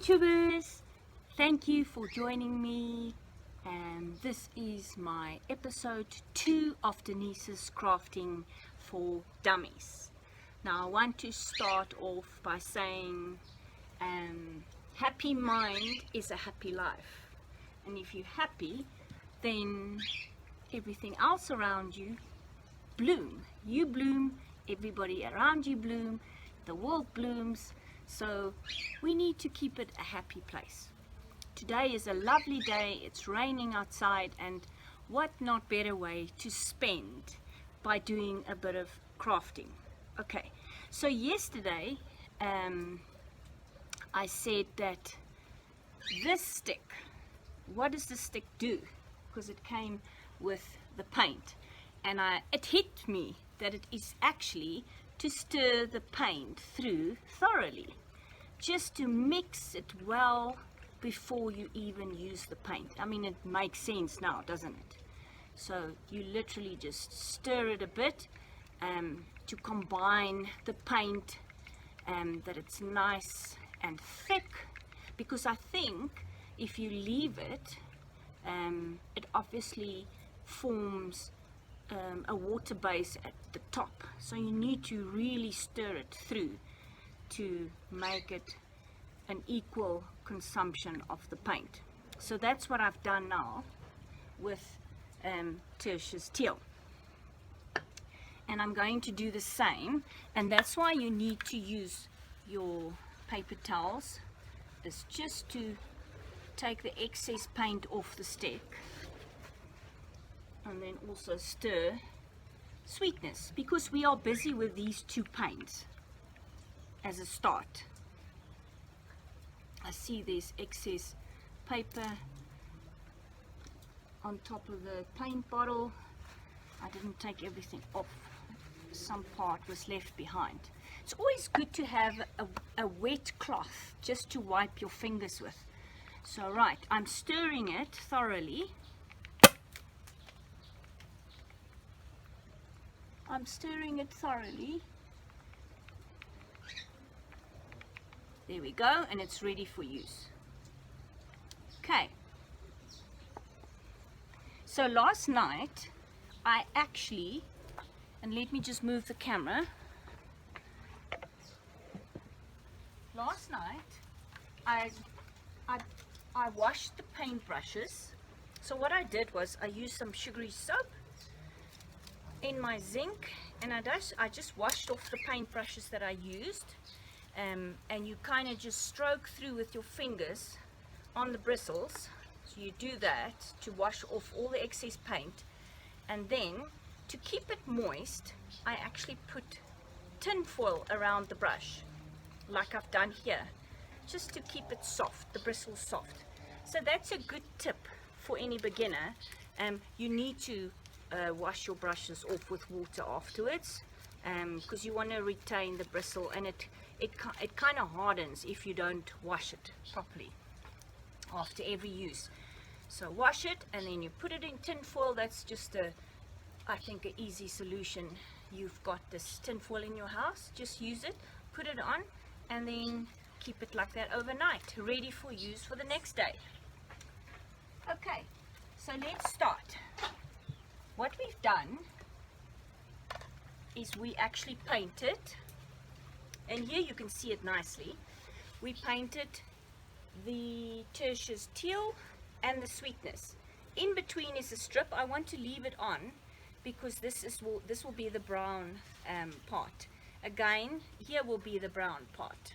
YouTubers, thank you for joining me, and this is my episode 2 of Denise's crafting for dummies. Now I want to start off by saying happy mind is a happy life, and if you're happy, then everything else around you bloom. You bloom, everybody around you bloom, the world blooms. So we need to keep it a happy place. Today is a lovely day, it's raining outside, and what not better way to spend by doing a bit of crafting. Okay, so yesterday I said that this stick, what does this stick do? Because it came with the paint, and it hit me that it is actually to stir the paint through thoroughly, just to mix it well before you even use the paint. I mean, it makes sense now, doesn't it? So you literally just stir it a bit to combine the paint, that it's nice and thick, because I think if you leave it, it obviously forms a water base at the top, so you need to really stir it through to make it an equal consumption of the paint. So that's what I've done now with Tertius Teal, and I'm going to do the same, and that's why you need to use your paper towels, is just to take the excess paint off the stick, and then also stir sweetness, because we are busy with these two paints as a start. I see there's excess paper on top of the paint bottle. I didn't take everything off, some part was left behind. It's always good to have a wet cloth just to wipe your fingers with. So right, I'm stirring it thoroughly. There we go, and it's ready for use. Okay. So last night, I actually, and let me just move the camera. Last night, I washed the paintbrushes. So what I did was I used some sugary soap in my zinc, and I just washed off the paintbrushes that I used, and you kind of just stroke through with your fingers on the bristles. So you do that to wash off all the excess paint, and then to keep it moist I actually put tin foil around the brush like I've done here, just to keep it soft, the bristles soft. So that's a good tip for any beginner. You need to wash your brushes off with water afterwards, because you want to retain the bristle, and it kind of hardens if you don't wash it properly after every use. So wash it, and then you put it in tin foil. That's just I think an easy solution. You've got this tin foil in your house, just use it, put it on, and then keep it like that overnight, ready for use for the next day. Okay, so let's start. What we've done is we actually painted, and here you can see it nicely. We painted the Tertius Teal and the sweetness. In between is a strip. I want to leave it on because this will be the brown part. Again, here will be the brown part.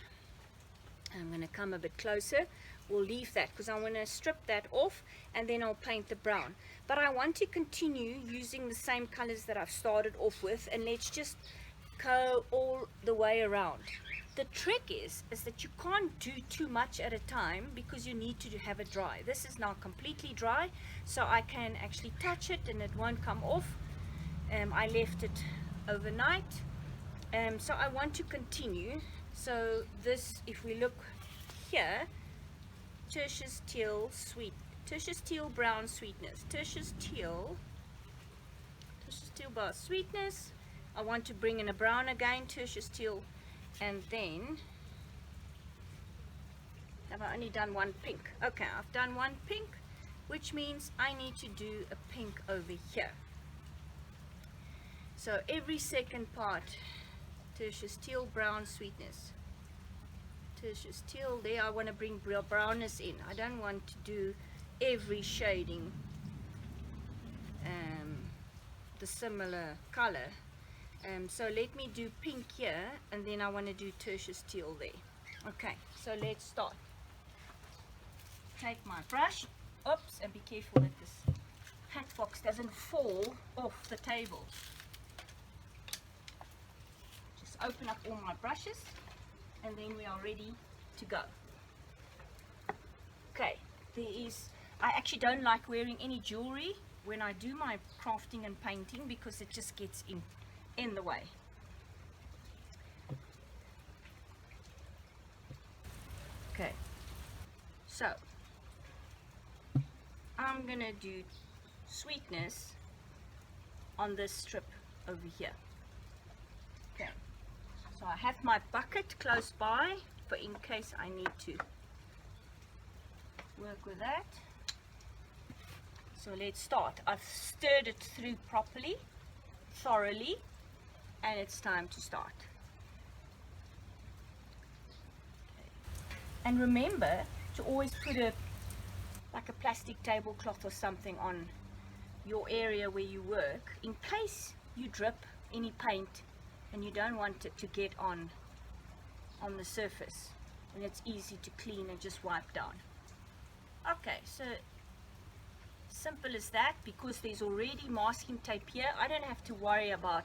I'm going to come a bit closer. We'll leave that because I want to strip that off, and then I'll paint the brown. But I want to continue using the same colors that I've started off with, and let's just go all the way around. The trick is that you can't do too much at a time, because you need to have it dry. This is now completely dry, so I can actually touch it and it won't come off. I left it overnight, so I want to continue. So this, if we look here, Tertius Teal sweet, Tertius Teal brown sweetness, Tertius Teal bar sweetness. I want to bring in a brown again, Tertius Teal, and then Have I only done one pink? Okay, I've done one pink, which means I need to do a pink over here. So every second part, tertius teal, brown, sweetness. Tertius teal, there I want to bring brownness in. I don't want to do every shading the similar color. So let me do pink here, and then I want to do tertius teal there. Okay, so let's start. Take my brush, oops, and be careful that this hat box doesn't fall off the table. Just open up all my brushes, and then we are ready to go. Okay, I actually don't like wearing any jewelry when I do my crafting and painting because it just gets in the way. Okay, so I'm gonna do sweetness on this strip over here. Okay, so I have my bucket close by for in case I need to work with that. So let's start. I've stirred it through properly, thoroughly, and it's time to start. Okay. And remember to always put like a plastic tablecloth or something on your area where you work in case you drip any paint and you don't want it to get on the surface, and it's easy to clean and just wipe down. Okay, so simple as that. Because there's already masking tape here, I don't have to worry about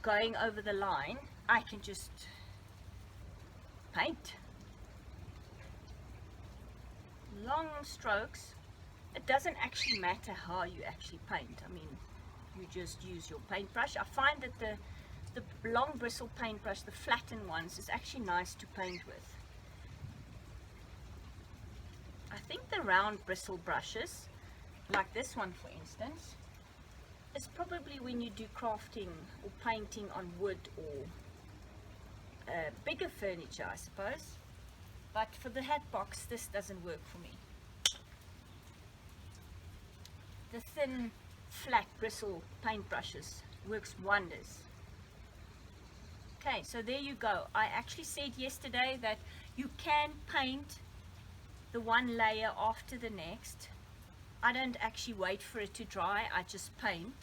going over the line. I can just paint. Long strokes. It doesn't actually matter how you actually paint. I mean, you just use your paintbrush. I find that the long bristle paintbrush, the flattened ones, is actually nice to paint with. I think the round bristle brushes, like this one for instance, is probably when you do crafting or painting on wood or bigger furniture, I suppose. But for the hat box, this doesn't work for me. The thin, flat bristle paintbrushes works wonders. Okay, so there you go. I actually said yesterday that you can paint the one layer after the next. I don't actually wait for it to dry, I just paint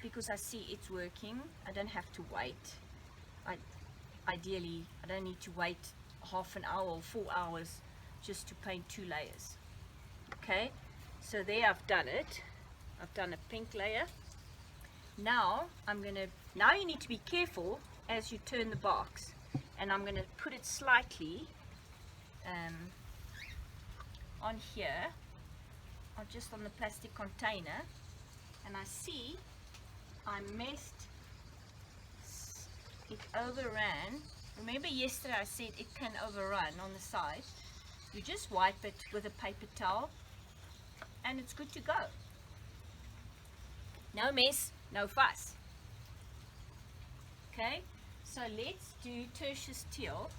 because I see it's working. I don't have to wait. Ideally, I don't need to wait half an hour or 4 hours just to paint 2 layers. Okay, so there I've done it. I've done a pink layer. Now you need to be careful as you turn the box, and I'm going to put it slightly on here, or just on the plastic container, and I see I messed it, overran. Remember yesterday I said it can overrun on the side. You just wipe it with a paper towel and it's good to go. No mess, no fuss. Okay, so let's do tertius teal.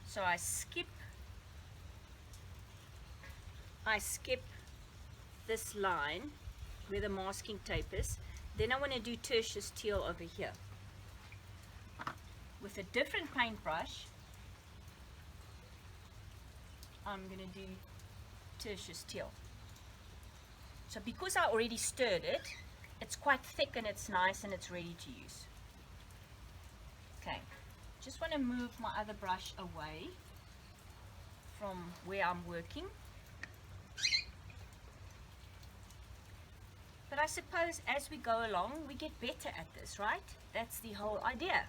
So I skip this line where the masking tape is. Then I want to do tertius teal over here with a different paintbrush. I'm going to do tertius teal. So because I already stirred it, it's quite thick and it's nice and it's ready to use. Okay, just want to move my other brush away from where I'm working. But I suppose as we go along, we get better at this, right? That's the whole idea.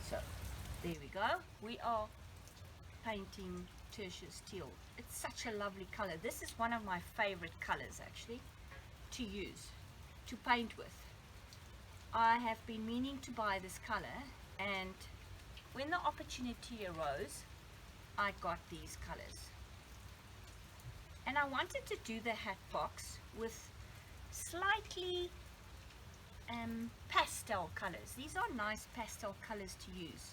So, there we go. We are painting tertius teal. It's such a lovely color. This is one of my favorite colors, actually, to use, to paint with. I have been meaning to buy this color, and when the opportunity arose, I got these colors. And I wanted to do the hat box with slightly pastel colors. These are nice pastel colors to use.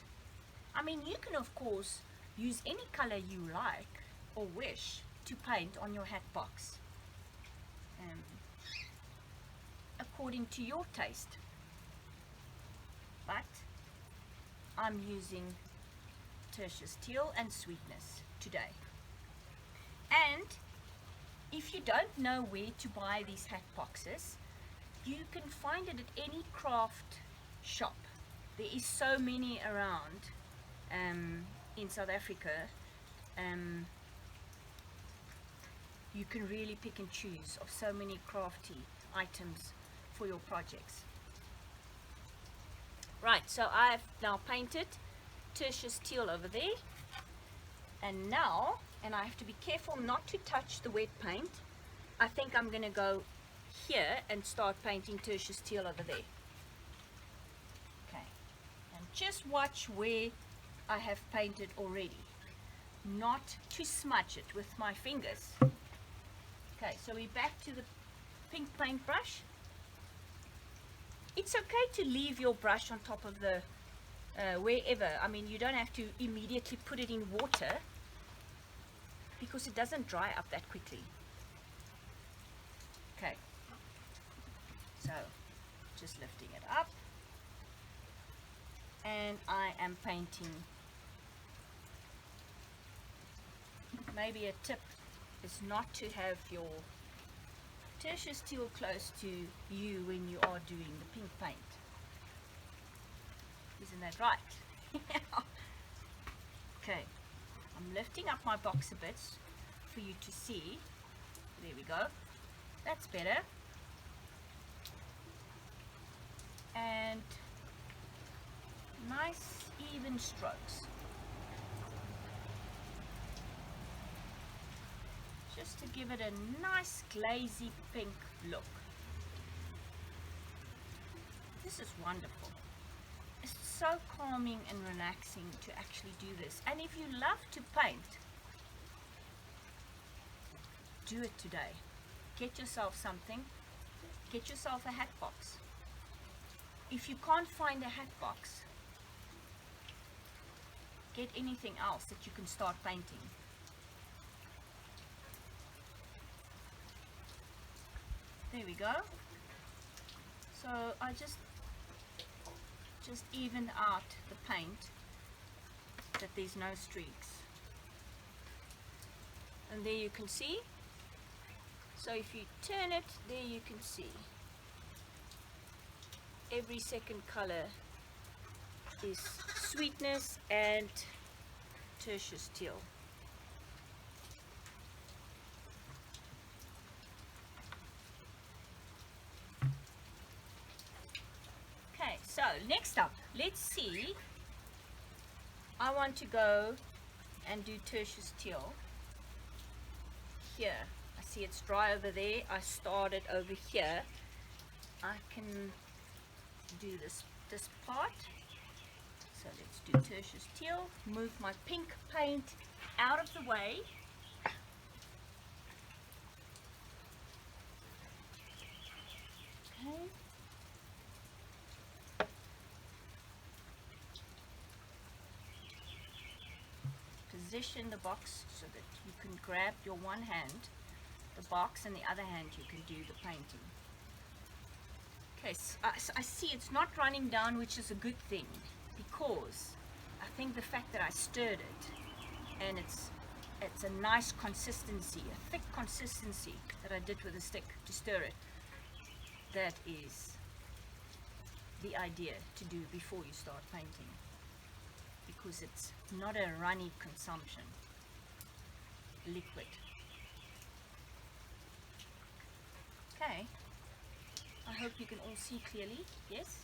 I mean, you can of course use any color you like or wish to paint on your hat box, according to your taste. But I'm using tertius teal and sweetness today. And if you don't know where to buy these hat boxes, you can find it at any craft shop. There is so many around in South Africa. You can really pick and choose of so many crafty items for your projects. Right, so I've now painted tertius teal over there, and now, and I have to be careful not to touch the wet paint, I think I'm going to go here and start painting tertius teal over there. Okay, and just watch where I have painted already, not to smudge it with my fingers. Okay, so we're back to the pink paintbrush. It's okay to leave your brush on top of the wherever. I mean, you don't have to immediately put it in water because it doesn't dry up that quickly. Okay, so just lifting it up, and I am painting. Maybe a tip is not to have your tertius teal close to you when you are doing the pink paint. Isn't that right? Okay, I'm lifting up my box a bit for you to see. There we go. That's better. And nice even strokes. Just to give it a nice glazy pink look. This is wonderful. It's so calming and relaxing to actually do this. And if you love to paint, do it today. Get yourself something. Get yourself a hat box. If you can't find a hat box, get anything else that you can start painting. There we go. So I just evened out the paint that there's no streaks. And there you can see. So if you turn it, there you can see. Every second color is sweetness and tertius teal. Okay, so next up, let's see. I want to go and do tertius teal here. I see it's dry over there. I started over here. I can do this part. So let's do tertius teal. Move my pink paint out of the way. Okay. Position the box so that you can grab your one hand the box, and the other hand you can do the painting. Okay, so I see it's not running down, which is a good thing, because I think the fact that I stirred it, and it's a nice consistency, a thick consistency that I did with a stick to stir it. That is the idea to do before you start painting, because it's not a runny consumption liquid. Okay, I hope you can all see clearly. Yes?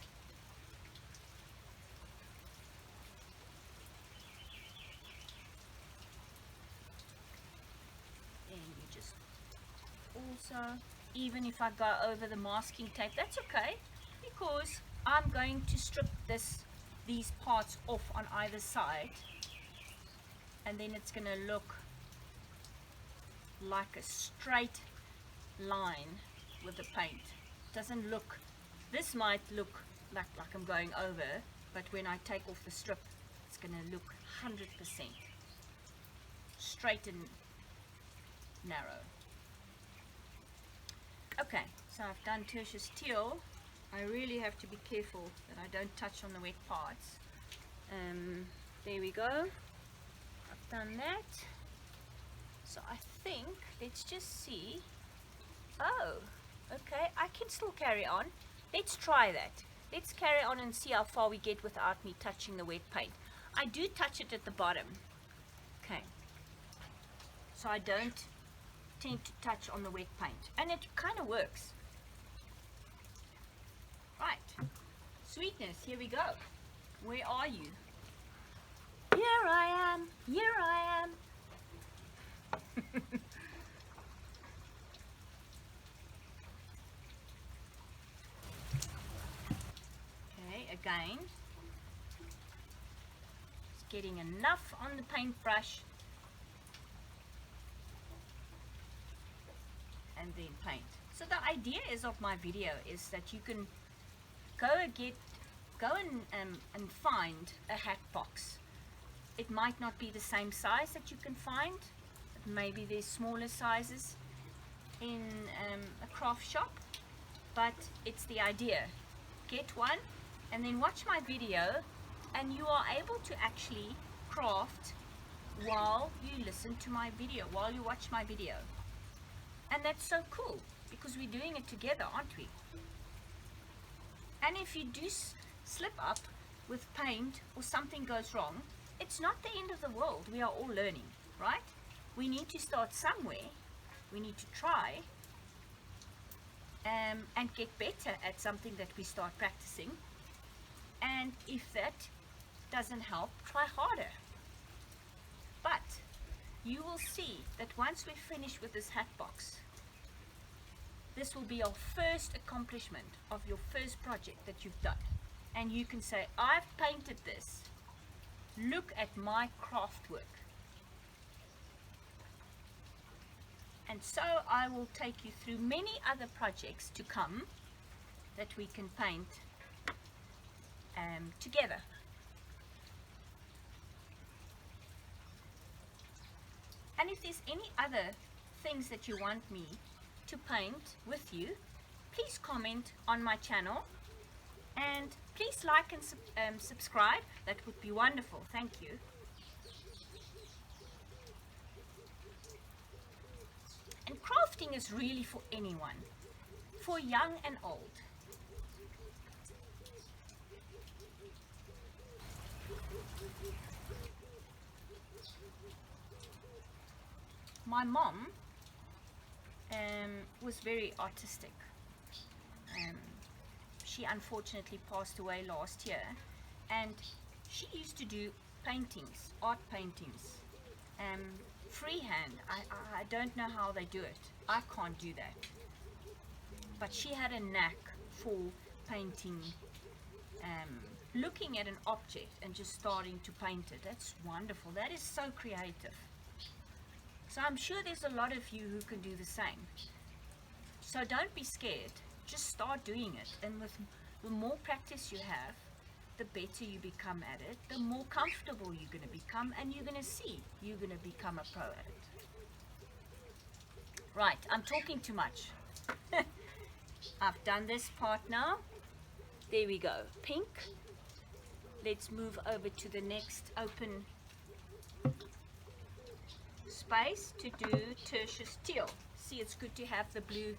And you just also, even if I go over the masking tape, that's okay, because I'm going to strip these parts off on either side, and then it's going to look like a straight line with the paint. It doesn't look This might look like I'm going over, but when I take off the strip, it's going to look 100% straight and narrow. Okay, so I've done tertius teal. I really have to be careful that I don't touch on the wet parts. There we go. I've done that. So I think, let's just see. Oh, okay, I can still carry on. Let's try that. Let's carry on and see how far we get without me touching the wet paint. I do touch it at the bottom. Okay. So I don't tend to touch on the wet paint. And it kind of works. Right. Sweetness, here we go. Where are you? Here I am. Here I am. Okay, again. Just getting enough on the paintbrush. And then paint. So the idea is of my video is that you can go and find a hat box. It might not be the same size that you can find. Maybe there's smaller sizes in a craft shop, but it's the idea. Get one and then watch my video, and you are able to actually craft while you listen to my video, while you watch my video. And that's so cool because we're doing it together, aren't we? And if you do slip up with paint or something goes wrong, it's not the end of the world. We are all learning, right? We need to start somewhere. We need to try and get better at something that we start practicing. And if that doesn't help, try harder. But you will see that once we finish with this hat box, this will be your first accomplishment of your first project that you've done. And you can say, I've painted this. Look at my craft work. And so I will take you through many other projects to come that we can paint together. And if there's any other things that you want me to paint with you, please comment on my channel, and please like and subscribe. That would be wonderful. Thank you. And crafting is really for anyone, for young and old. My mom was very artistic. She unfortunately passed away last year, and she used to do paintings, art paintings, freehand. I don't know how they do it. I can't do that. But she had a knack for painting, looking at an object and just starting to paint it. That's wonderful. That is so creative. So I'm sure there's a lot of you who can do the same. So don't be scared. Just start doing it. And with the more practice you have, the better you become at it, the more comfortable you're going to become, and you're going to see you're going to become a pro at it. Right, I'm talking too much. I've done this part now. There we go. Pink. Let's move over to the next open space to do tertius teal. See, it's good to have the blue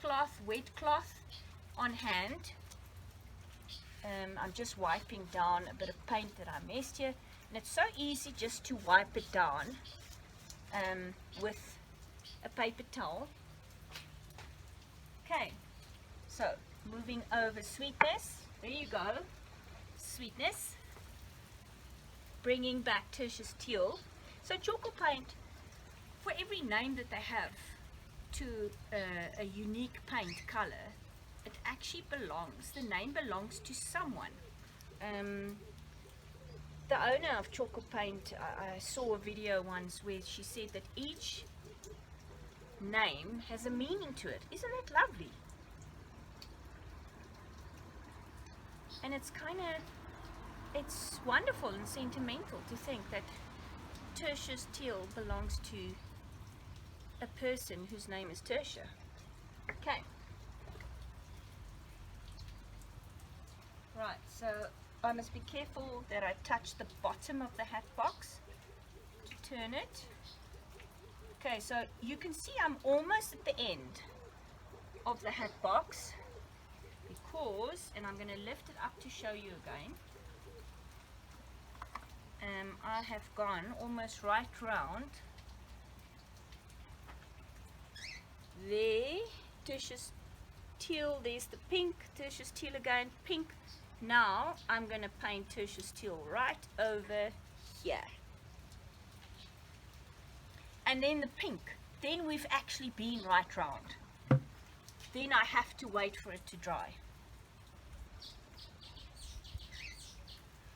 cloth, wet cloth on hand. I'm just wiping down a bit of paint that I messed here, and it's so easy just to wipe it down with a paper towel. Okay, so moving over sweetness. There you go, sweetness. Bringing back tertius teal. So chalk paint, for every name that they have to a unique paint color, it actually belongs, the name belongs to someone. The owner of Choco Paint, I saw a video once where she said that each name has a meaning to it. Isn't that lovely? And it's it's wonderful and sentimental to think that Tertia's teal belongs to a person whose name is Tertia. Okay. Right, so I must be careful that I touch the bottom of the hat box to turn it. Okay, so you can see I'm almost at the end of the hat box because, and I'm going to lift it up to show you again, I have gone almost right round there. Tertia's teal, there's the pink, Tertia's teal again, pink. Now I'm going to paint Tertia's teal right over here. And then the pink. Then we've actually been right round. Then I have to wait for it to dry.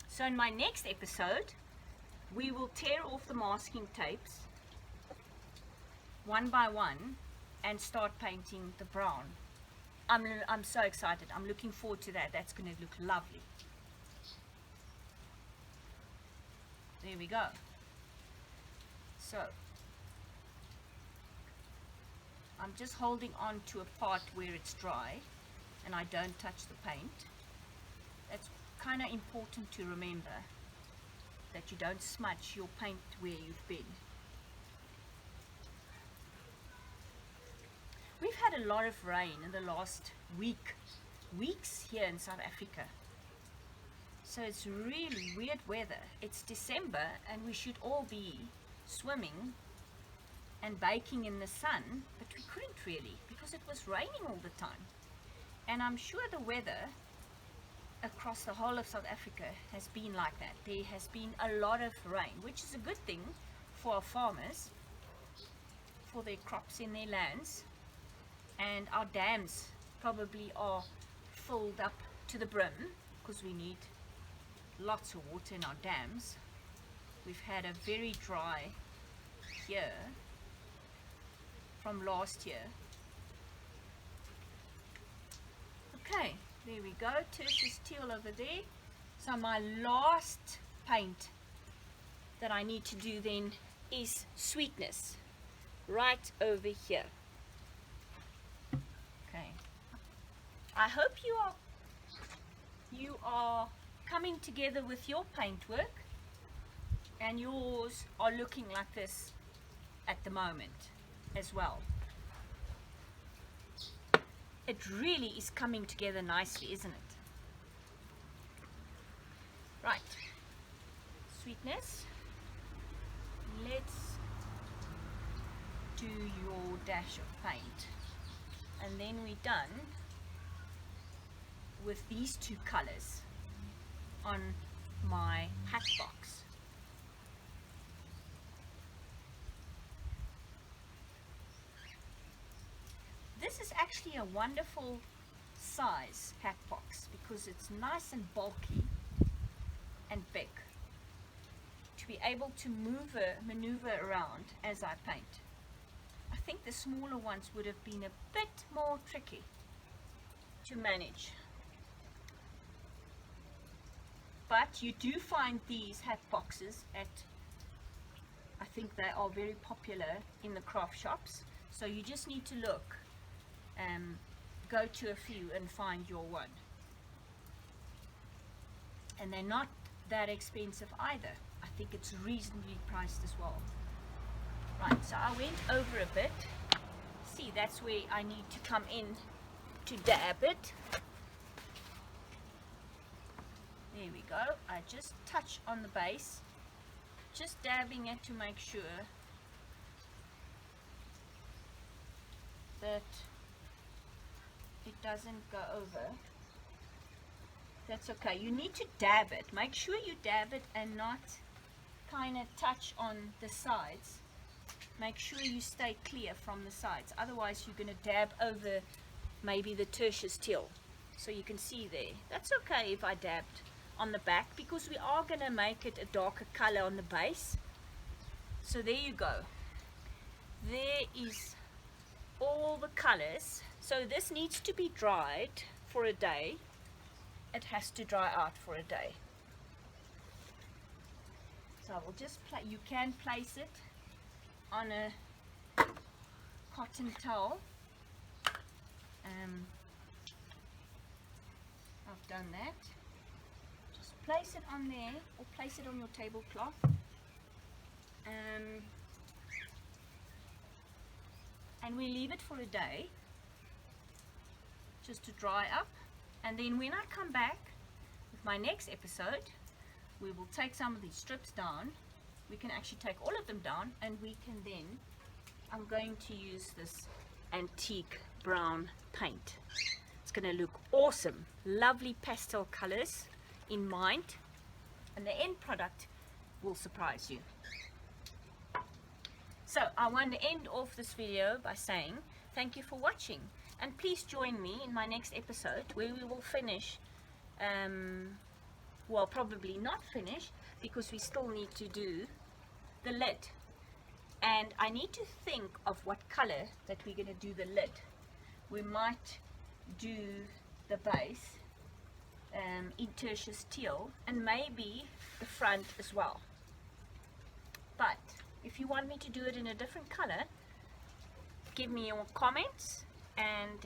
So in my next episode, we will tear off the masking tapes one by one and start painting the brown. I'm so excited. I'm looking forward to that. That's going to look lovely. There we go. So I'm just holding on to a part where it's dry and I don't touch the paint. That's kind of important to remember, that you don't smudge your paint where you've been. We've had a lot of rain in the last weeks here in South Africa. So it's really weird weather. It's December and we should all be swimming and baking in the sun, but we couldn't really because it was raining all the time. And I'm sure the weather across the whole of South Africa has been like that. There has been a lot of rain, which is a good thing for our farmers, for their crops in their lands. And our dams probably are filled up to the brim because we need lots of water in our dams. We've had a very dry year from last year. Okay, there we go. Tertia's teal over there. So my last paint that I need to do then is sweetness, right over here. Okay. I hope you are coming together with your paintwork, and yours are looking like this at the moment as well. It really is coming together nicely, isn't it? Right. Sweetness. Let's do your dash of paint. And then we're done with these two colors on my hat box. This is actually a wonderful size hat box because it's nice and bulky and big to be able to maneuver around as I paint. I think the smaller ones would have been a bit more tricky to manage. But you do find these hat boxes at, I think they are very popular in the craft shops. So you just need to look, go to a few and find your one. And they're not that expensive either. I think it's reasonably priced as well. Right, so I went over a bit. See, that's where I need to come in to dab it. There we go. I just touch on the base, just dabbing it to make sure that it doesn't go over. That's okay. You need to dab it. Make sure you dab it and not kind of touch on the sides. Make sure you stay clear from the sides. Otherwise, you're going to dab over maybe the Tertia's teal. So you can see there. That's okay if I dabbed on the back because we are going to make it a darker color on the base. So there you go. There is all the colors. So this needs to be dried for a day it has to dry out for a day. So I will just you can place it on a cotton towel. I've done that. Just place it on there, or place it on your tablecloth. And we leave it for a day just to dry up, and then when I come back with my next episode, we will take some of these strips down. We can actually take all of them down, and we can then, I'm going to use this antique brown paint. It's going to look awesome, lovely pastel colors in mind, and the end product will surprise you. So I want to end off this video by saying thank you for watching, and please join me in my next episode where we will finish, well, probably not finish, because we still need to do the lid, and I need to think of what color that we're going to do the lid. We might do the base in tertius teal, and maybe the front as well. But if you want me to do it in a different color, give me your comments, and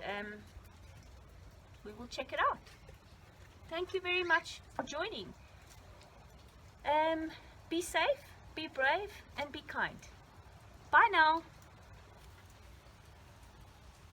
we will check it out. Thank you very much for joining. Be safe, be brave, and be kind. Bye now.